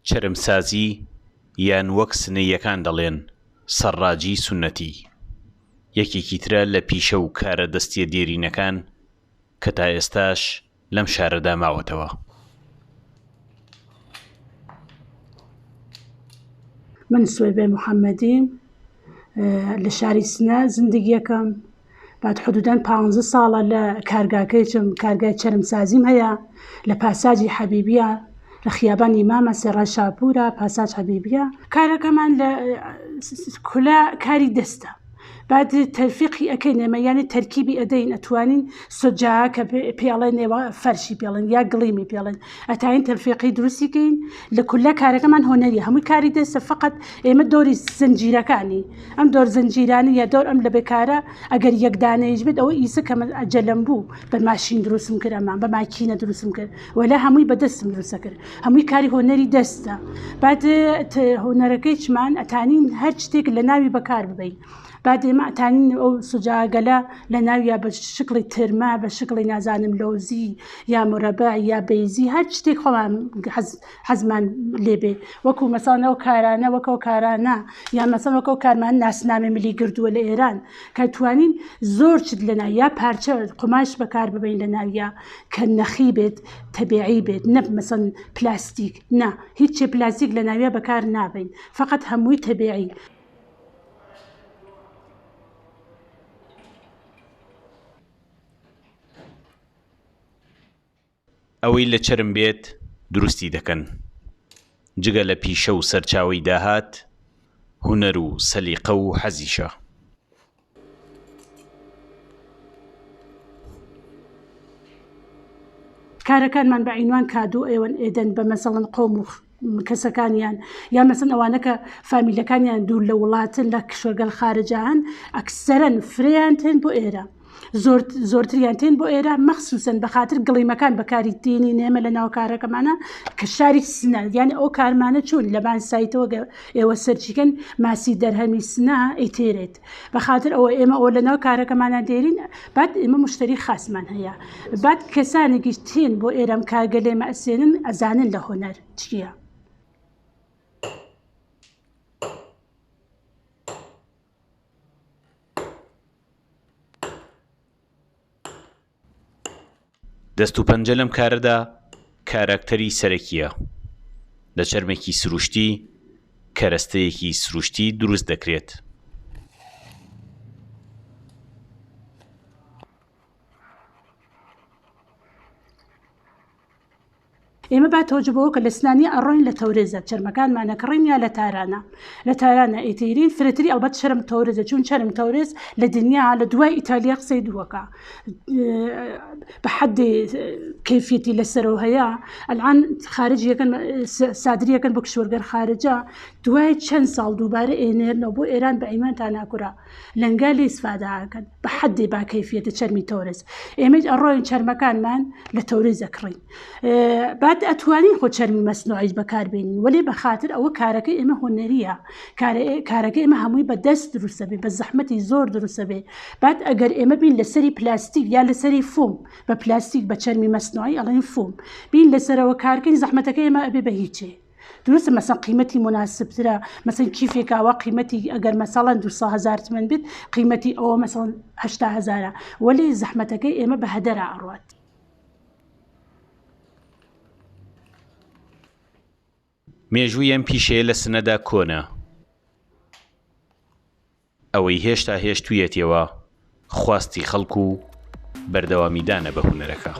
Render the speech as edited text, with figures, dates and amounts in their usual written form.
چەرمسازی یان وەک سنەیەکان دەڵێن سەرڕاجی سونەتی یەکێکی ترە لە پیشە و کارە دەستیە دێرینەکان کە تا ئێستاش لەم شارەدا ماوەتەوە. من سوێبێ محەممەدیم لە شاری سنە زندگیەکەم بعد حدوداً 15 ساڵە لە کارگاکەیچم کارگای چەرمسازیم هەیە لە پاساجی حەبیبیە لە خیابانی مامە سێڕای شاپورە پاساج حەبیبیە. کارەکەمان لە کولا کاری دەستە بعد تەرفیقی ئەەکەین ئێمە یانی تەرکیبی ئەدەین ئەتوانین سۆجا کە پێڵێن ئێوە فەرشی پێڵێن یا گڵیمی پێڵێن ئەتاین تەرفیقی دروستیکەین لە کولە کارەکەمان هۆنەریە هەمووی کاری دەستە فقط ئێمە دۆری زنجیرەکانی ئەم دۆر زنجیرانی یا دۆر ئەم لە بێکارە ئەگەر یەکدانەیش بێت ئەوە ئیسە کە ئەجەلم بوو بە ماشین دروستم کرد ئەمان بە ماکینە دروستم کرد وەلا هەمووی بە دەستم دروستە کرد هەمووی کاری هۆنەری دەستە. بعد هۆنەرەکەی چمان ئەتانین هەر شتێک لە ناوی بەکار ببین. بعد ئێمە ئەتانین ئەو سوجاگەلە لە ناویە بە شکڵی ترمە بە شکڵی نازانم لۆزی یا مرەبە یا بەیزی هەر شتێک خۆمان حەزمان لێبێ وەکو مەساڵەوە کارانە وەکەو کارانە یا مەسەڵ وەکەو کارمان ناسنامێ ملی گردووە لە ئێران کە توانین زۆر چت لەنا یا پارچە قماش بەکار ببین لە ناویە کە نەخی بێت تەبیعی بێت نەب مەسەڵ پلاستیک نا هیچ چێ پلاستیک لە ناویە بەکار نابین فقط هەمووی تەبیعی. ئەوەی لە چرم بێت دروستی دەکەن جگە لە پیشە و سەرچاوی داهات هونەر و سەلیقە و حەزیشە. کارەکانمان بە عینوان کادو ئێوەن ئێدەن بە مەسەڵەن قۆم و کەسەکانیان یا مەسن ئەوانە کە فامیلەکانیان دوور لە وڵاتن لە کشوەرگەل خارجان ئەکسەرەن فریان تێن بۆ ئێرە زۆرتریان تێن بۆ ئێرە مەخسوسن بە خاطر گڵیمەکان بەکاری تێنی نێمە لە ناو کارەکەمانە کە شاری سنە یعنی ئەو کارمانە چوون لە بان سایتەوە ئێوە سەرچیکەن ماسی دەرهەمی سنە ئەیتێرێت بە خاطر ئەوە ئێمە ئەوە لە ناو کارەکەمانە دێرین بعد ئێمە مشتری خاسمان هەیە بعد کەسانێکی تێن بۆ ئێرەم کارگەلێمە ئەسێنن ئەزانن لە هۆنەر چییە. دەست و پەنجە لەم کارەدا کاراکتەری سەرەکیە لە چەرمێکی سروشتی کەرەستەیەکی سروشتی دروست دەکرێت. ئێمە با تۆجبەوە کە لە سنانی ئەڕۆین لە تەورێزە چرمەکانمانە کڕین یا لە تارانە ئیتیرین فرەتری ئەلبەت شەرم تەورێزە چون چەرم تەورێز لە دنیا لە دوای ئیتالیا قسەی دووەکە بە حەدی کەیفیەتی لەسەرەوە هەیە ئەلعان خارجیەکەن سادریەکەن بۆ کشوەرگەر خارجە دوای چەند ساڵ دووبارە ئێنێرنەوە بۆ ئێران بە ئیمانتان ناکورا لەنگالی ئیسفادەکەن بە حەدی با کەیفیەتە چەرمی تەورێز ئێمە ئەڕۆین چەرمەکانمان لە تەورێزە کڕین بعد ئەتوانین خۆ چەرمی مەسنوعیش بەکاربێنین وەێ بە خاطر ئەوە کارەکە ئێمە هۆنەریە کارەکە ئێمە هەمووی بە دەست دروستە بێ بە زەحمەتی زۆر دروستە بێ بعد ئەگەر ئێمە بین لەسەری پلاستیک یا لەسەری فۆم بە پلاستیک بە چەرمی مەسنوعی ئەڵێن فۆم بین لەسەرەوە کارکەین زەحمەتەکە ئێمە ئەبێ بە هیچێ درستە مەسەڵ قیمەتی مناسبترە مەسەن کیفێکاوە قیمەتی ئەگەر مەساڵەن 200,000 تمەن بێت قیمەتی ئەوە مەسەڵەن 80,000 وەلی زەحمەتەکەی ئێمە بە هەدەرە ئەڕوات. مێژووی ئەم پیشەیە لە سنەدا کۆنە ئەوەی هێشتا هێشتوویەتەوە خواستی خەڵکو و بەردەوامیدانە بە هونەرەکە.